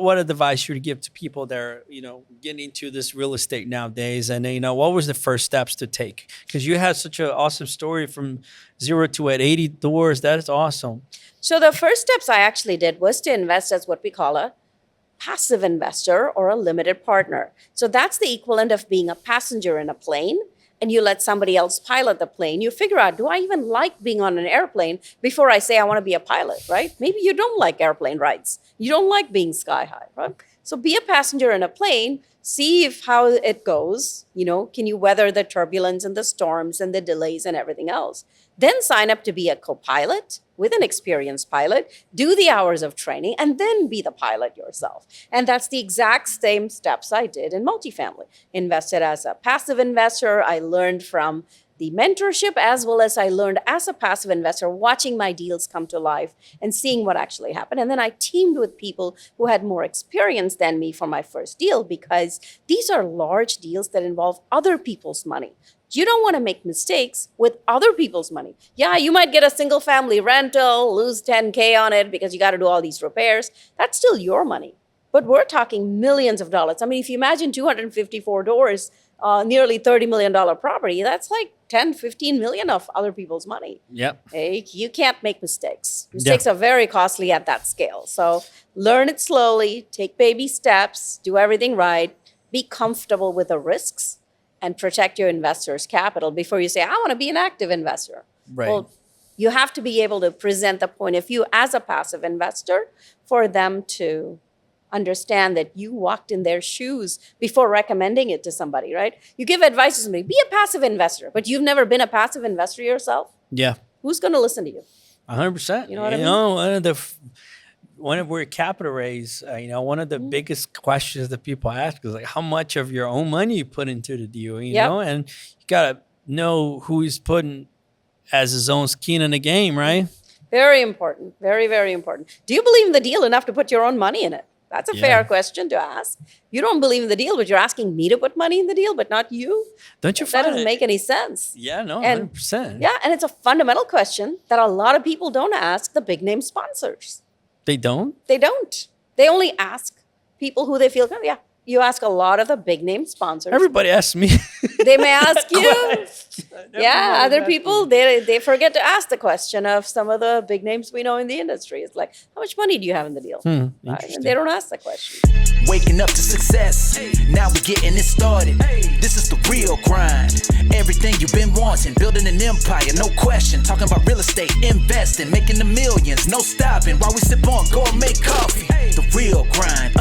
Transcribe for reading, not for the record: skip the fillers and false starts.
what advice you would give to people that are, getting into this real estate nowadays? And, what was the first steps to take? Because you had such an awesome story from 0 to 80 doors. That is awesome. So the first steps I actually did was to invest as what we call a passive investor or a limited partner. So that's the equivalent of being a passenger in a plane, and you let somebody else pilot the plane. You figure out, do I even like being on an airplane before I say I want to be a pilot, right? Maybe you don't like airplane rides. You don't like being sky high, right? So be a passenger in a plane, see how it goes. Can you weather the turbulence and the storms and the delays and everything else? Then sign up to be a co-pilot with an experienced pilot, do the hours of training, and then be the pilot yourself. And that's the exact same steps I did in multifamily. Invested as a passive investor. I learned from the mentorship as well as I learned as a passive investor, watching my deals come to life and seeing what actually happened. And then I teamed with people who had more experience than me for my first deal, because these are large deals that involve other people's money. You don't want to make mistakes with other people's money. Yeah, you might get a single family rental, lose 10K on it because you got to do all these repairs. That's still your money. But we're talking millions of dollars. I mean, if you imagine 254 doors, nearly $30 million property, that's like 10, 15 million of other people's money. Yep. You can't make mistakes. Mistakes are very costly at that scale. So learn it slowly, take baby steps, do everything right, be comfortable with the risks, and protect your investors' capital before you say, I want to be an active investor. Right. Well, you have to be able to present the point of view as a passive investor for them to understand that you walked in their shoes before recommending it to somebody, right? You give advice to somebody, be a passive investor, but you've never been a passive investor yourself. Yeah. Who's going to listen to you? 100%. You know what I mean? When we're capital raise, one of the biggest questions that people ask is like, how much of your own money you put into the deal, know? And you got to know who he's putting as his own skin in the game, right? Very important. Very, very important. Do you believe in the deal enough to put your own money in it? That's a fair question to ask. You don't believe in the deal, but you're asking me to put money in the deal, but not you? Don't you That find doesn't make any sense. Yeah, no, And 100%. Yeah, and it's a fundamental question that a lot of people don't ask the big name sponsors. They don't? They don't. They only ask people who they feel, yeah. You ask a lot of the big name sponsors. Everybody asks me. They may ask you. Yeah, other people, they forget to ask the question of some of the big names we know in the industry. It's like, how much money do you have in the deal? Right? And they don't ask the question. Waking up to success. Now we're getting it started. This is the real grind. Everything you've been wanting. Building an empire, no question. Talking about real estate, investing, making the millions. No stopping while we sip on gourmet coffee. The real grind.